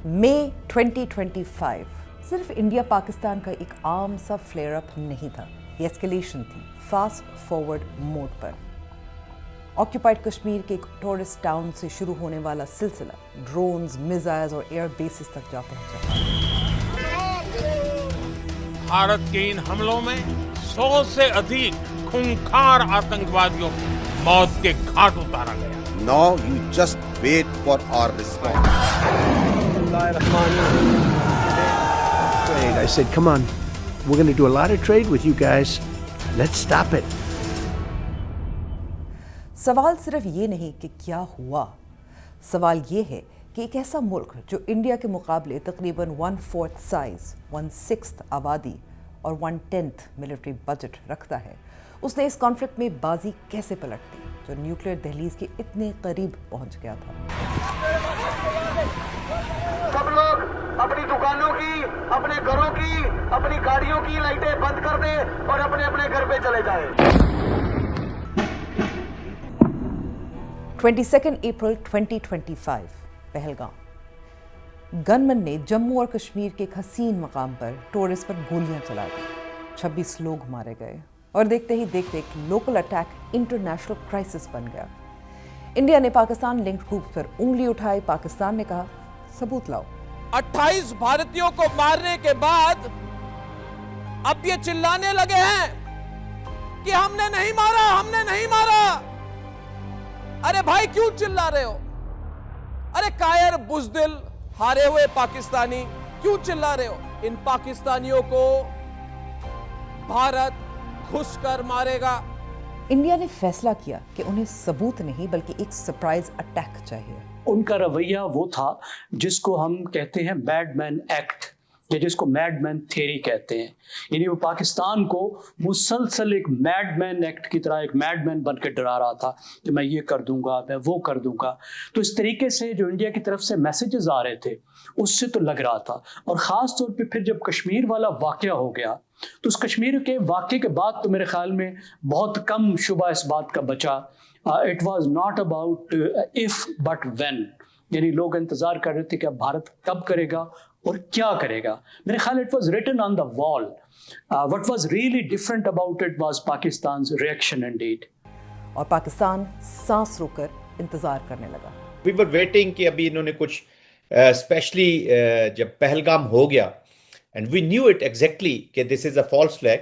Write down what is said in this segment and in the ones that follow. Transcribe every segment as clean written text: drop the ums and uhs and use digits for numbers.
मई 2025 सिर्फ इंडिया पाकिस्तान का एक आम सा फ्लेयर अप नहीं था, ये एस्केलेशन थी फास्ट फॉरवर्ड मोड पर। ऑक्यूपाइड कश्मीर के एक टूरिस्ट टाउन से शुरू होने वाला सिलसिला ड्रोन्स, मिसाइल्स और एयर बेसिस तक जा पहुंचा। भारत के इन हमलों में 100 से अधिक खूंखार आतंकवादियों को मौत के घाट उतारा गया। Now you just wait for our response. I said, come on, we're going to do a lot of trade with you guys. Let's stop it. सवाल सिर्फ ये नहीं कि क्या हुआ, सवाल ये है कि एक ऐसा मुल्क जो इंडिया के मुकाबले तकरीबन 1/4 साइज, 1/6 आबादी और 1/10 मिलिट्री बजट रखता है, उसने इस कॉन्फ्लिक्ट में बाजी कैसे पलट दी जो न्यूक्लियर दहलीज के इतने करीब पहुंच गया था। सब लोग अपनी दुकानों की, अपने घरों की, अपनी गाड़ियों की लाइटें बंद कर दें और अपने अपने घर पे चले जाएं। 22 अप्रैल 2025 पहलगाम। गनमैन ने जम्मू और कश्मीर के एक हसीन मकाम पर टूरिस्ट पर गोलियां चला दी, 26 लोग मारे गए और देखते ही देखते एक लोकल अटैक इंटरनेशनल क्राइसिस बन गया। इंडिया ने पाकिस्तान लिंक्ड ग्रुप पर उंगली उठाई। पाकिस्तान ने कहा, सबूत लाओ। 28 भारतीयों को मारने के बाद अब ये चिल्लाने लगे हैं कि हमने नहीं मारा, हमने नहीं मारा। अरे भाई क्यों चिल्ला रहे हो? अरे कायर, बुज़दिल, हारे हुए पाकिस्तानी, क्यों चिल्ला रहे हो? इन पाकिस्तानियों को भारत घुसकर मारेगा। इंडिया ने फैसला किया कि उन्हें सबूत नहीं बल्कि एक सरप्राइज अटैक चाहिए। उनका रवैया वो था जिसको हम कहते हैं मैडमैन एक्ट, या जिसको मैडमैन थ्योरी कहते हैं। यानी वो पाकिस्तान को मुसलसल एक मैडमैन एक्ट की तरह एक मैडमैन बन के डरा रहा था कि मैं ये कर दूंगा, मैं वो कर दूंगा। तो इस तरीके से जो इंडिया की तरफ से मैसेजेस आ रहे थे उससे तो लग रहा था। और ख़ास तौर पे फिर जब कश्मीर वाला वाक़या हो गया तो उस कश्मीर के वाक़े के बाद तो मेरे ख्याल में बहुत कम शुबा इस बात का बचा। It was not about if but when, यानी लोग इंतज़ार कर रहे थे कि अब भारत कब करेगा और क्या करेगा। मेरे ख्याल it was written on the wall. What was really different about it was Pakistan reaction indeed. और पाकिस्तान सांस रोककर इंतजार करने लगा। वी वर वेटिंग कि अभी इन्होंने कुछ स्पेशली जब पहलगाम हो गया and we knew it exactly कि this is a false flag,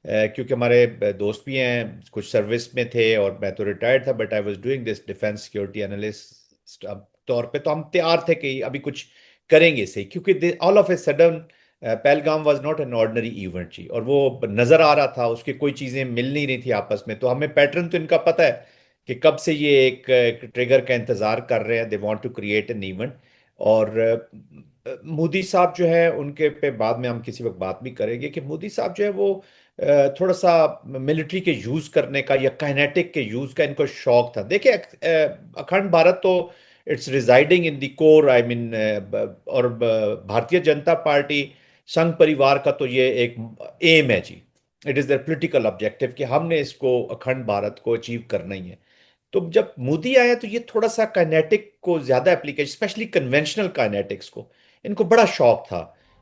क्योंकि हमारे दोस्त भी हैं, कुछ सर्विस में थे और मैं तो रिटायर्ड था, but I was doing this defence security analyst तौर पे, तो हम तैयार थे कि अभी कुछ करेंगे सही, क्योंकि all of a sudden Pahalgam was not an ordinary event जी, और वो नज़र आ रहा था, उसकी कोई चीज़ें मिल नहीं रही थी आपस में। तो हमें पैटर्न तो इनका पता है कि कब से ये एक ट्रिगर का इंतज़ार कर रहे हैं, they want to create an event. और मोदी साहब जो है उनके पे बाद में हम किसी वक्त बात भी करेंगे कि मोदी साहब जो है वो थोड़ा सा मिलिट्री के यूज़ करने का या काइनेटिक के यूज़ का इनको शौक था। देखिए अखंड भारत तो it's residing in the core, I mean, और भारतीय जनता पार्टी संघ परिवार का तो ये एक एम है जी, it is their political objective कि हमने इसको अखंड भारत को अचीव करना ही है। तो जब मोदी आया तो ये थोड़ा सा काइनेटिक को ज़्यादा एप्लीकेशन, स्पेशली कन्वेंशनल काइनेटिक्स को इनको बड़ा शौक था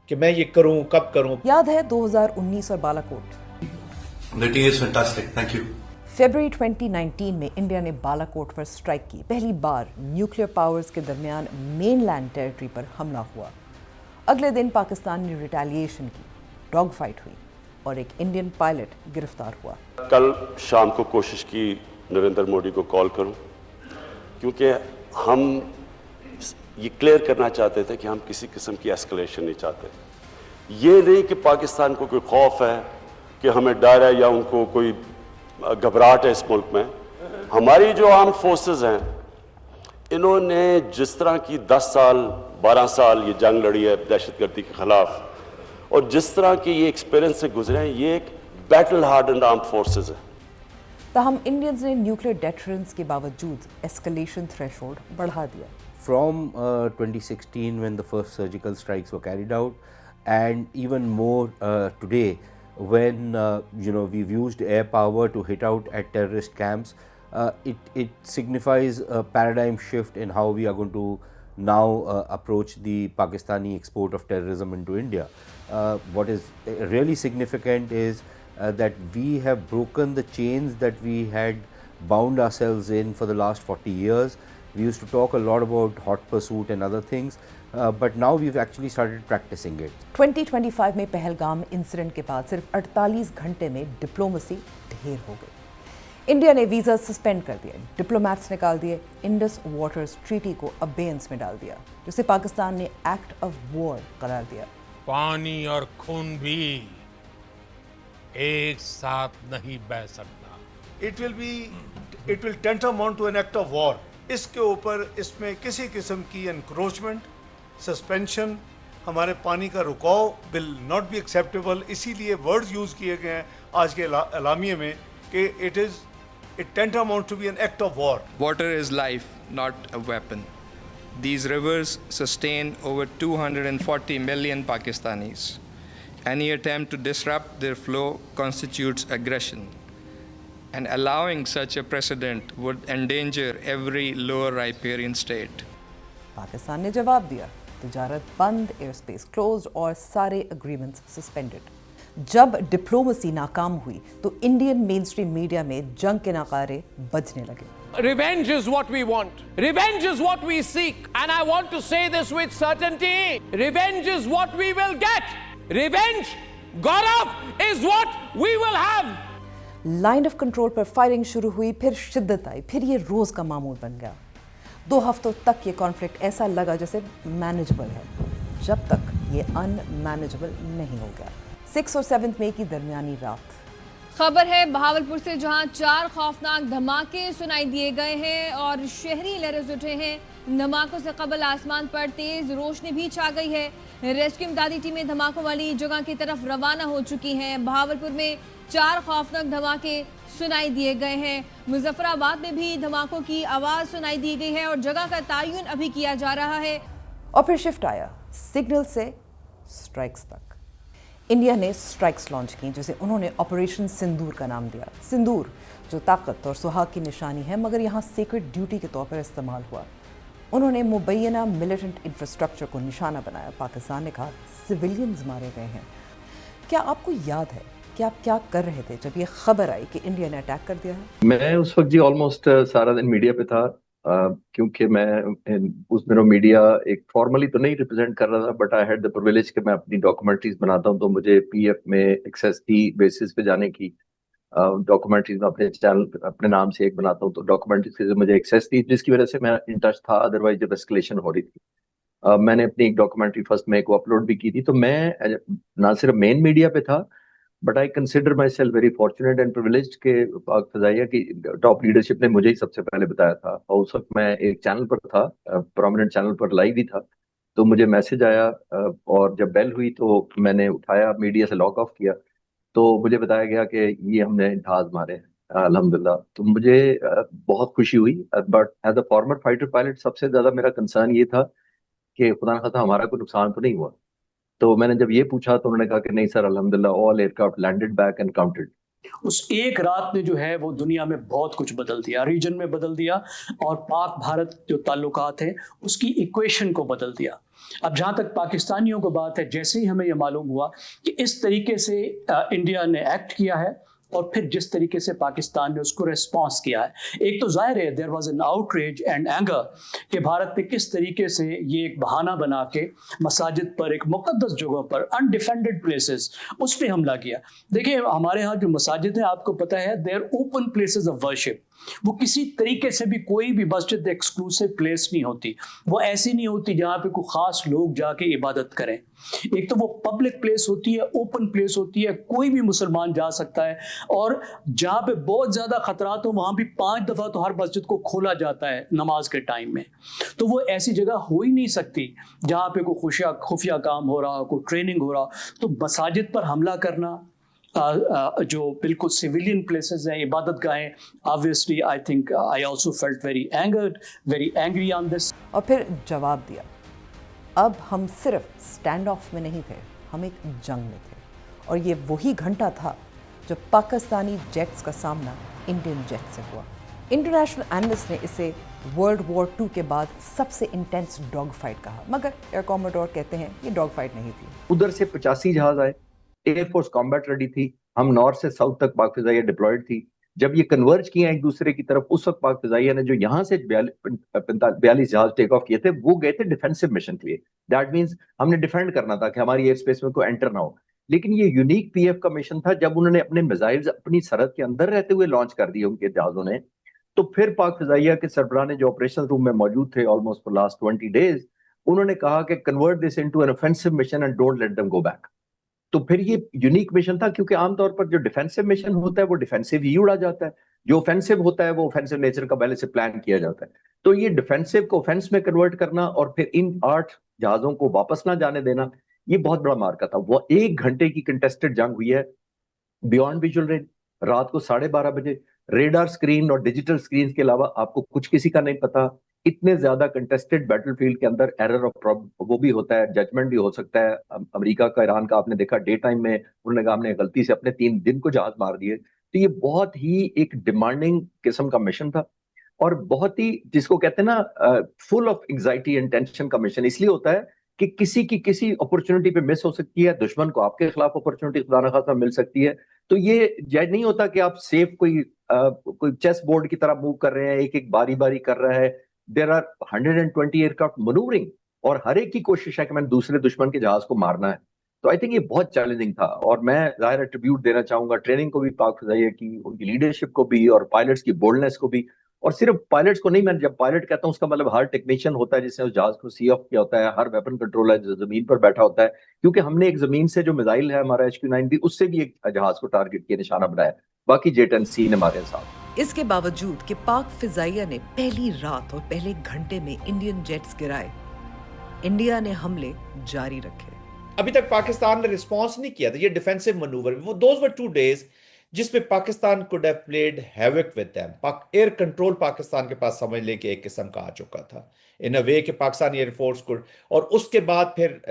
कि मैं ये करूं, कब करूं। याद है 2019 और Balakot. Meeting is fantastic, thank you. फरवरी 2019 में इंडिया ने बालाकोट पर स्ट्राइक की। पहली बार न्यूक्लियर पावर्स के दरमियान मेनलैंड टेरिटरी पर हमला हुआ। अगले दिन पाकिस्तान ने रिटेलिएशन की, डॉग फाइट हुई और एक इंडियन पायलट गिरफ्तार हुआ। कल शाम को कोशिश की नरेंद्र मोदी को कॉल करूं, क्योंकि हम ये क्लियर करना चाहते थे कि हम किसी किस्म की एस्केलेशन नहीं चाहते। ये नहीं कि पाकिस्तान को कोई खौफ है, कि हमें डर है या उनको कोई घबराहट है इस मुल्क में। हमारी जो आर्म फोर्सेस हैं, इन्होंने जिस तरह की 10 साल 12 साल ये जंग लड़ी है दहशतगर्दी के ख़िलाफ़, और जिस तरह के ये एक्सपीरियंस से गुजरे हैं, ये एक बैटल हार्डन्ड आर्म फोर्सेस है। ताहम इंडियंस ने न्यूक्लियर डेटरेंस के बावजूद एस्केलेशन थ्रेशोल्ड बढ़ा दिया। From 2016 when the first surgical strikes were carried out, and even more today when we've used air power to hit out at terrorist camps, it signifies a paradigm shift in how we are going to now approach the Pakistani export of terrorism into India. What is really significant is that we have broken the chains that we had bound ourselves in for the last 40 years. We used to talk a lot about hot pursuit and other things, but now we've actually started practicing it. 2025 में Pahalgam incident के बाद सिर्फ 48 घंटे में diplomacy ढेर हो गई। India ने वीज़ा सस्पेंड कर दिए, डिप्लोमैट्स निकाल दिए, इंडस वाटर्स ट्रीटी को अबेयंस में डाल दिया, जिसे पाकिस्तान ने एक्ट ऑफ वॉर करार दिया। पानी और खून भी एक साथ नहीं बह सकता। It will tantamount to an act of war. इसके ऊपर इसमें किसी किस्म की एनक्रोचमेंट, सस्पेंशन, हमारे पानी का रुकाव विल नॉट बी एक्सेप्टेबल। इसीलिए वर्ड्स यूज़ किए गए हैं आज के एलामिये में कि it tantamount to be an act of war. Water is life, not a weapon. These rivers sustain over 240 million Pakistanis. Any attempt to disrupt their flow constitutes aggression, and allowing such a precedent would endanger every lower riparian state. Pakistan ने जवाब दिया, तिजारत बंद, air space closed और सारे agreements suspended. जब diplomacy नाकाम हुई तो इंडियन मेन स्ट्रीम मीडिया में जंग के नगारे बजने लगे। Revenge is what we want. Revenge is what we seek. And I want to say this with certainty. Revenge is what we will get. Revenge, Gaurav, is what we will have. Line of control पर firing शुरू हुई, फिर शिद्दत आई, फिर ये रोज का मामूल बन गया। 2 हफ्तों तक ये कॉन्फ्लिक्ट ऐसा लगा जैसे मैनेजेबल है, जब तक ये अनमैनेजेबल नहीं हो गया। 6 और 7 मई की दरमियानी रात। खबर है बहावलपुर से, जहां 4 खौफनाक धमाके सुनाई दिए गए हैं और शहरी लरज़ उठे हैं। धमाकों से कबल आसमान पर तेज रोशनी भी छा गई है। रेस्क्यू इमदादी टीमें धमाकों वाली जगह की तरफ रवाना हो चुकी हैं। बहावलपुर में 4 खौफनाक धमाके सुनाई दिए गए हैं। मुजफ्फराबाद में भी धमाकों की आवाज़ सुनाई दी गई है और जगह का तयन अभी किया जा रहा है। और फिर शिफ्ट आया सिग्नल से स्ट्राइक्स तक। इंडिया ने स्ट्राइक्स लॉन्च की, जिसे उन्होंने ऑपरेशन सिंदूर का नाम दिया। सिंदूर जो ताकत और सुहाग की निशानी है, मगर यहाँ सीक्रेट ड्यूटी के तौर पर इस्तेमाल हुआ। उन्होंने मुबैना मिलिटेंट इंफ्रास्ट्रक्चर को निशाना बनाया। पाकिस्तान ने कहा सिविलियंस मारे गए हैं। क्या आपको याद है कि आप क्या कर रहे थे जब ये खबर आई कि इंडिया ने अटैक कर दिया है? मैं उस वक्त जी ऑलमोस्ट सारा दिन मीडिया पे था, क्योंकि मैं उस दिनों मीडिया एक फॉर्मली तो नहीं रिप्रेजेंट कर रहा था, but I had the privilege कि मैं अपनी डॉक्यूमेंट्रीज बनाता हूं, तो मुझे पीएफ में एक्सेस थी बेसिस पे जाने की। डॉक्यूमेंट्रीज में अपने चैनल अपने नाम से एक बनाता हूं, तो डॉक्यूमेंट्रीज से मुझे एक्सेस थी, जिसकी वजह से मैं इन टच था। अदरवाइज जब एस्केलेशन हो रही थी, मैंने अपनी एक डॉक्यूमेंट्री फर्स्ट मई को अपलोड भी की थी। तो मैं ना सिर्फ मेन मीडिया पे था, but I consider my self very fortunate and privileged के पाक फ़ज़ाइया की टॉप लीडरशिप ने मुझे ही सबसे पहले बताया था। और उस वक्त मैं एक चैनल पर था, प्रोमिनेंट चैनल पर लाइव ही था, तो मुझे मैसेज आया और जब बेल हुई तो मैंने उठाया, मीडिया से लॉग ऑफ किया, तो मुझे बताया गया कि ये हमने जहाज मारे हैं अल्हम्दुलिल्लाह। तो मुझे बहुत खुशी हुई, but as a former fighter pilot सबसे ज़्यादा मेरा कंसर्न ये था कि खुदा न खास्ता हमारा कोई नुकसान तो नहीं हुआ। तो मैंने जब ये पूछा तो उन्होंने कहा कि नहीं सर, अल्हम्दुलिल्लाह all aircraft landed back and counted. उस एक रात ने जो है वो दुनिया में बहुत कुछ बदल दिया, रीजन में बदल दिया, और पाक भारत जो ताल्लुकात हैं उसकी इक्वेशन को बदल दिया। अब जहाँ तक पाकिस्तानियों को बात है, जैसे ही हमें ये मालूम हुआ कि इस तरीके से इंडिया ने एक्ट किया है और फिर जिस तरीके से पाकिस्तान ने उसको रिस्पॉन्स किया है, एक तो जाहिर है there was an outrage and anger कि भारत ने किस तरीके से ये एक बहाना बना के मसाजिद पर, एक मुक़द्दस जगहों पर, अनडिफेंडेड प्लेसेस, उस पर हमला किया। देखिए हमारे यहाँ जो मसाजिद हैं, आपको पता है there open places of worship. वो किसी तरीके से भी कोई भी मस्जिद एक्सक्लूसिव प्लेस नहीं होती, वो ऐसी नहीं होती जहाँ पे कोई ख़ास लोग जाके इबादत करें। एक तो वो पब्लिक प्लेस होती है, ओपन प्लेस होती है, कोई भी मुसलमान जा सकता है, और जहाँ पे बहुत ज़्यादा ख़तरात हो वहाँ भी 5 दफ़ा तो हर मस्जिद को खोला जाता है नमाज के टाइम में। तो वो ऐसी जगह हो ही नहीं सकती जहाँ पे कोई खुफिया काम हो रहा हो, कोई ट्रेनिंग हो रहा हो। तो मसाजिद पर हमला करना, जो बिल्कुल सिविलियन प्लेसेस हैं, इबादत गाहें, obviously I think I also felt very angry on this. और फिर जवाब दिया। अब हम सिर्फ स्टैंड ऑफ में नहीं थे, हम एक जंग में थे, और ये वही घंटा था जब पाकिस्तानी जेट्स का सामना इंडियन जेट से हुआ। इंटरनेशनल एनालिस्ट ने इसे वर्ल्ड वॉर II के बाद सबसे इंटेंस डॉग फाइट कहा, मगर एयर कॉमोडोर कहते हैं ये डॉग फाइट नहीं थी। उधर से 85 जहाज आए, एयरफोर्स कॉम्बैट रेडी थी, हम नॉर्थ से साउथ तक पाक फिजाइया डिप्लॉयड थी। जब ये कन्वर्ज किए एक दूसरे की तरफ, उस वक्त पाक फिजाइया ने जो यहाँ से 42 जहाज टेक ऑफ किए थे, वो गए थे डिफेंसिव मिशन के लिए। दैट मीन्स हमने डिफेंड करना था कि हमारी एयर स्पेस में कोई एंटर ना हो। लेकिन ये यूनिक PF का मिशन था, जब उन्होंने अपने मिसाइल्स अपनी सरहद के अंदर रहते हुए लॉन्च कर दिए उनके जहाजों ने, तो फिर पाक फिजाइया के सरबराह ने जो ऑपरेशन रूम में मौजूद थे ऑलमोस्ट फॉर लास्ट 20 डेज, उन्होंने कहा कि convert this into an offensive mission and don't let them go back. तो फिर ये यूनिक मिशन था, क्योंकि आमतौर पर जो डिफेंसिव मिशन होता है वो डिफेंसिव ही उड़ा जाता है, जो ऑफेंसिव होता है वो ऑफेंसिव नेचर का पहले से प्लान किया जाता है। तो ये डिफेंसिव को ऑफेंस में कन्वर्ट करना और फिर इन 8 जहाजों को वापस ना जाने देना, ये बहुत बड़ा मार्का था। वो 1 घंटे की कंटेस्टेड जंग हुई है, बियॉन्ड विजुअल रेंज, रात को 12:30 बजे। रेडार स्क्रीन और डिजिटल स्क्रीन के अलावा आपको कुछ किसी का नहीं पता। इतने ज्यादा कंटेस्टेड बैटलफील्ड के अंदर एरर ऑफ वो भी होता है, जजमेंट भी हो सकता है। अमेरिका का, ईरान का आपने देखा, डे टाइम में उन्होंने कहा हमने गलती से अपने 3 दिन को जहाज मार दिए। तो ये बहुत ही एक डिमांडिंग किस्म का मिशन था, और बहुत ही, जिसको कहते हैं ना, full of anxiety and tension का मिशन इसलिए होता है कि किसी की किसी अपॉर्चुनिटी पे मिस हो सकती है, दुश्मन को आपके खिलाफ अपॉर्चुनिटी खुदा न खास्ता मिल सकती है। तो ये जज नहीं होता कि आप सेफ कोई चेस बोर्ड की तरह मूव कर रहे हैं, एक एक बारी बारी कर रहा है। देयर आर 120 एयरक्राफ्ट मनूवरिंग, और हर एक की कोशिश है कि मैंने दूसरे दुश्मन के जहाज को मारना है। तो आई थिंक ये बहुत चैलेंजिंग था, और मैं जाहिर ट्रिब्यूट देना चाहूंगा ट्रेनिंग को भी, पाक फिजाइया की, उनकी लीडरशिप को भी, और पायलट्स की बोल्डनेस को भी। और सिर्फ पायलट्स को नहीं, मैं जब पायलट कहता हूँ उसका मतलब हर टेक्नीशियन होता है जिसने उस जहाज को सी ऑफ किया होता है, हर वेपन कंट्रोलर जो जमीन पर बैठा होता है, क्योंकि हमने एक जमीन से जो मिसाइल है हमारा HQ-9 भी, उससे भी एक जहाज को टारगेट किया, निशाना बनाया। बाकी J-10C ने मारे साथ। इसके बावजूद कि पाक फिजाइया ने पहली रात और पहले घंटे में इंडियन जेट्स गिराए, इंडिया ने हमले जारी रखे। अभी तक पाकिस्तान ने रिस्पॉन्स नहीं किया था। ये डिफेंसिव मनूवर, वो दोज वर 2 days जिसमें Pakistan could have played havoc with them. Air control Pakistan के पास समझ ले कि एक किस्म का आ चुका था, इन अ वे कि पाकिस्तानी एयरफोर्स को। और उसके बाद फिर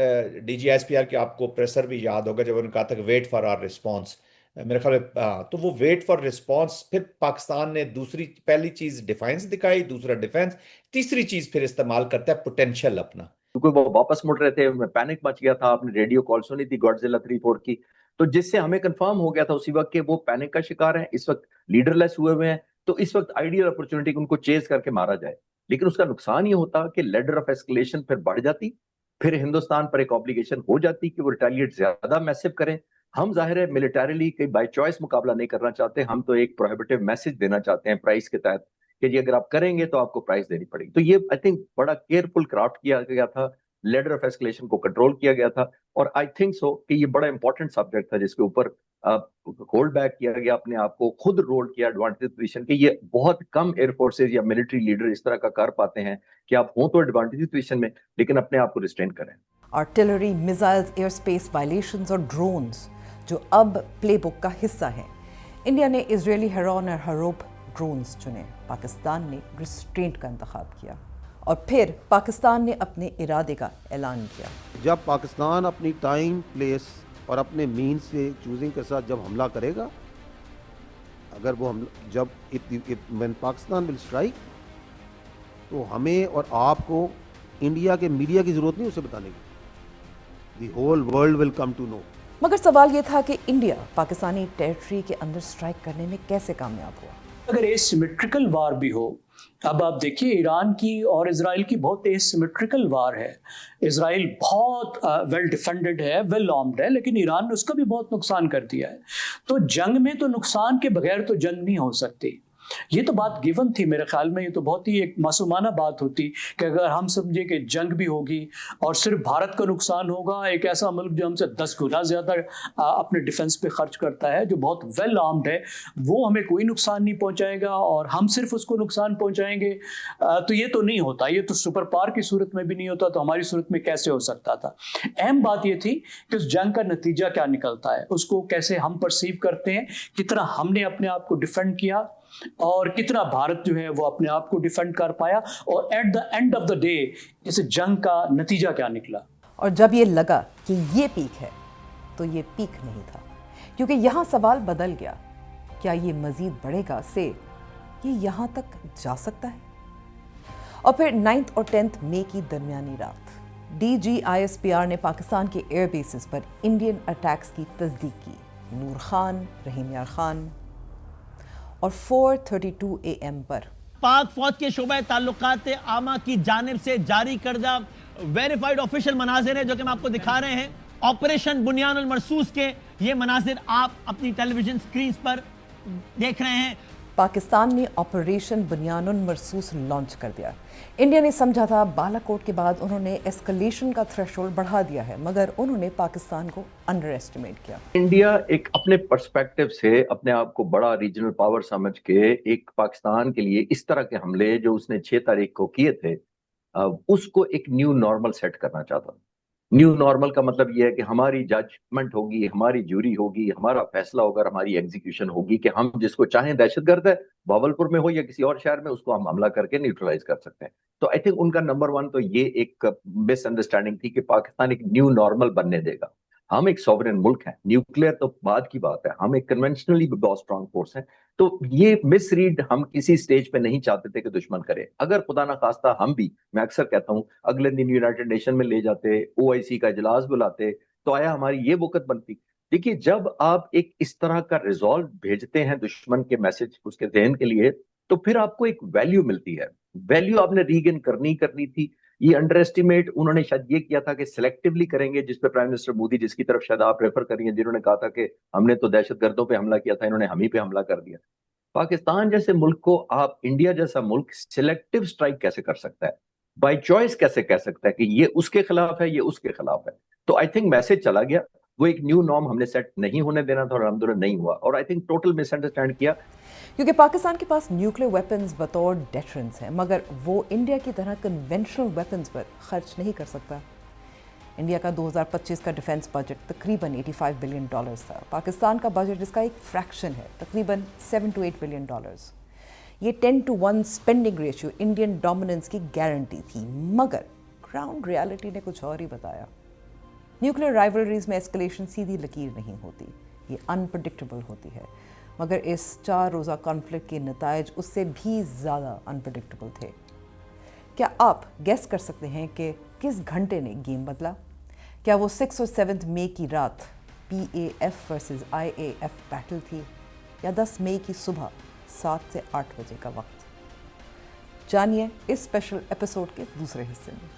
DGSPR के आपको प्रेशर भी याद होगा, जब उन्होंने कहा था कि वेट फॉर आवर रिस्पॉन्स, मेरे ख्याल में, तो वो वेट फॉर रिस्पॉन्स, फिर पाकिस्तान ने पहली चीज डिफेंस दिखाई, दूसरा डिफेंस, तीसरी चीज फिर इस्तेमाल करता है पोटेंशियल अपना। क्योंकि वो वापस मुड़ रहे थे, उनमें पैनिक मच गया था, आपने रेडियो कॉल सुनी थी गॉडजिला 3-4 की, तो जिससे हमें कंफर्म हो गया था उसी वक्त कि वो पैनिक का शिकार है, इस वक्त लीडरलेस हुए हैं। तो इस वक्त आइडियल अपॉर्चुनिटी उनको चेज करके मारा जाए। लेकिन उसका नुकसान ये होता कि लेडर ऑफ एस्केलेशन फिर बढ़ जाती, फिर हिंदुस्तान पर एक ऑब्लिगेशन हो जाती कि वो रिटेलिएट ज्यादा मैसिव करें। हम जाहिर है मिलिटरीली कोई बाय चॉइस मुकाबला नहीं करना चाहते, हम तो एक प्रोहिबिटिव मैसेज देना चाहते हैं प्राइस के तहत कि जी अगर आप करेंगे तो आपको प्राइस देनी पड़ेगी। तो ये आई थिंक बड़ा केयरफुल क्राफ्ट किया गया था, लेडर ऑफ एस्केलेशन को कंट्रोल किया गया था, और आई थिंक सो कि ये बड़ा इंपॉर्टेंट सब्जेक्ट था जिसके ऊपर होल्ड बैक किया गया, अपने आप को खुद रोल किया एडवांटेज पोजीशन के। ये बहुत कम एयरफोर्सेज या मिलिट्री लीडर इस तरह का कर पाते हैं कि आप हों तो एडवांटेज पोजीशन में, लेकिन अपने आप को रिस्ट्रेन करें। Artillery, missiles, air space violations और ड्रोन्स जो अब प्लेबुक का हिस्सा हैं। इंडिया ने इजरायली हेरॉन और हरोप ड्रोन्स चुने, पाकिस्तान ने रिस्ट्रेंट का इंतखाब किया, और फिर पाकिस्तान ने अपने इरादे का ऐलान किया। जब पाकिस्तान अपनी टाइम, प्लेस और अपने मीन से चूजिंग के साथ जब हमला करेगा, अगर वो जब व्हेन पाकिस्तान विल स्ट्राइक, तो हमें और आपको इंडिया के मीडिया की जरूरत नहीं उसे बताने की, the whole world will come to know. मगर सवाल ये था कि इंडिया पाकिस्तानी टेरिटरी के अंदर स्ट्राइक करने में कैसे कामयाब हुआ। अगर एसिमेट्रिकल वार भी हो, अब आप देखिए ईरान की और इजराइल की बहुत एसिमेट्रिकल वार है। इजराइल बहुत वेल डिफेंडेड है, वेल आर्म्ड है, लेकिन ईरान ने उसका भी बहुत नुकसान कर दिया है। तो जंग में तो नुकसान के बगैर तो जंग नहीं हो सकती। ये तो बात गिवन थी मेरे ख्याल में, ये तो बहुत ही एक मासूमाना बात होती कि अगर हम समझे कि जंग भी होगी और सिर्फ भारत का नुकसान होगा, एक ऐसा मुल्क जो हमसे 10 गुना ज़्यादा अपने डिफेंस पे खर्च करता है, जो बहुत वेल आर्म्ड है, वो हमें कोई नुकसान नहीं पहुंचाएगा और हम सिर्फ उसको नुकसान पहुंचाएंगे, तो ये तो नहीं होता। ये तो सुपर पावर की सूरत में भी नहीं होता, तो हमारी सूरत में कैसे हो सकता था। अहम बात ये थी कि उस जंग का नतीजा क्या निकलता है, उसको कैसे हम परसीव करते हैं, कितना हमने अपने आप को डिफेंड किया और कितना भारत जो है वो अपने आप को डिफेंड कर पाया, और at the end of the day इस जंग का नतीजा क्या निकला। और जब ये लगा कि ये पीक है, तो ये पीक नहीं था, क्योंकि यहाँ सवाल बदल गया, क्या ये मजीद बढ़ेगा से ये यहाँ तक जा सकता है? और फिर 9 और 10 मई की दरमियानी रात DGISPR ने पाकिस्तान के एयर बेसिस पर इंडियन अटैक्स की तस्दीक की। नूर खान, रहीम यार खान और 4:32 AM पर पाक फौज के शोबे ताल्लुकात आमा की जानिब से जारी करदा वेरीफाइड ऑफिशियल मनाजिर है जो कि हम आपको दिखा रहे हैं। ऑपरेशन बुनियानुल मरसूस के ये मनाजिर आप अपनी टेलीविजन स्क्रीन पर देख रहे हैं। पाकिस्तान ने ऑपरेशन बुनियानुल मरसूस लॉन्च कर दिया। इंडिया ने समझा था बालाकोट के बाद उन्होंने एस्केलेशन का थ्रेशोल्ड बढ़ा दिया है, मगर उन्होंने पाकिस्तान को अंडर एस्टिमेट किया। इंडिया एक अपने पर्सपेक्टिव से अपने आप को बड़ा रीजनल पावर समझ के एक पाकिस्तान के लिए इस तरह के हमले जो उसने 6 तारीख को किए थे उसको एक न्यू नॉर्मल सेट करना चाहता था। न्यू नॉर्मल का मतलब यह है कि हमारी जजमेंट होगी, हमारी ज्यूरी होगी, हमारा फैसला होगा, हमारी एग्जीक्यूशन होगी कि हम जिसको चाहें दहशतगर्द है, बावलपुर में हो या किसी और शहर में, उसको हम हमला करके न्यूट्रलाइज कर सकते हैं। तो आई थिंक उनका नंबर 1 तो ये एक मिसअंडरस्टैंडिंग थी कि पाकिस्तान एक न्यू नॉर्मल बनने देगा। हम एक सॉवरेन मुल्क हैं, न्यूक्लियर तो बाद की बात है, हम एक कन्वेंशनली बहुत स्ट्रांग फोर्स हैं। तो ये मिसरीड हम किसी स्टेज पे नहीं चाहते थे कि दुश्मन करे। अगर खुदा ना खास्ता हम भी, मैं अक्सर कहता हूं, अगले दिन यूनाइटेड नेशन में ले जाते, OIC का इजलास बुलाते, तो आया हमारी ये वक़्त बनती। देखिए, जब आप एक इस तरह का रिजॉल्व भेजते हैं दुश्मन के मैसेज उसके ज़हन के लिए, तो फिर आपको एक वैल्यू मिलती है। वैल्यू आपने रीगेन करनी थी। ये अंडर एस्टिमेट उन्होंने शायद ये किया था कि सिलेक्टिवली करेंगे, जिस पे प्राइम मिनिस्टर मोदी, जिसकी तरफ शायद आप रेफर करिए, जिन्होंने कहा था कि हमने तो दहशतगर्दों पे हमला किया था, इन्होंने हम ही पे हमला कर दिया। पाकिस्तान जैसे मुल्क को आप, इंडिया जैसा मुल्क सिलेक्टिव स्ट्राइक कैसे कर सकता है? बाय चॉइस कैसे कह सकता है कि ये उसके खिलाफ है, ये उसके खिलाफ है? तो आई थिंक मैसेज चला गया। वो एक न्यू नॉर्म हमने सेट नहीं होने देना था और अल्हम्दुलिल्लाह नहीं हुआ। और आई थिंक टोटल मिसअंडरस्टैंड किया, क्योंकि पाकिस्तान के पास न्यूक्लियर वेपन्स बतौर डेटरेंस हैं, मगर वो इंडिया की तरह कन्वेंशनल वेपन्स पर खर्च नहीं कर सकता। इंडिया का 2025 का डिफेंस बजट तकरीबन $85 बिलियन था। पाकिस्तान का बजट इसका एक फ्रैक्शन है, तकरीबन $7 to 8 बिलियन। ये 10-to-1 spending ratio Indian dominance की गारंटी थी, मगर ग्राउंड रियलिटी ने कुछ और ही बताया। न्यूक्लियर राइवलरीज में एस्केलेशन सीधी लकीर नहीं होती, ये अनप्रडिक्टेबल होती है, मगर इस 4 रोज़ा कॉन्फ्लिक्ट के नतायज उससे भी ज़्यादा अनप्रडिक्टेबल थे। क्या आप गेस कर सकते हैं कि किस घंटे ने गेम बदला? क्या वो 6 और 7 मई की रात PAF वर्सेस IAF बैटल थी, या 10 मई की सुबह 7 से 8 बजे का वक्त? जानिए इस स्पेशल एपिसोड के दूसरे हिस्से में।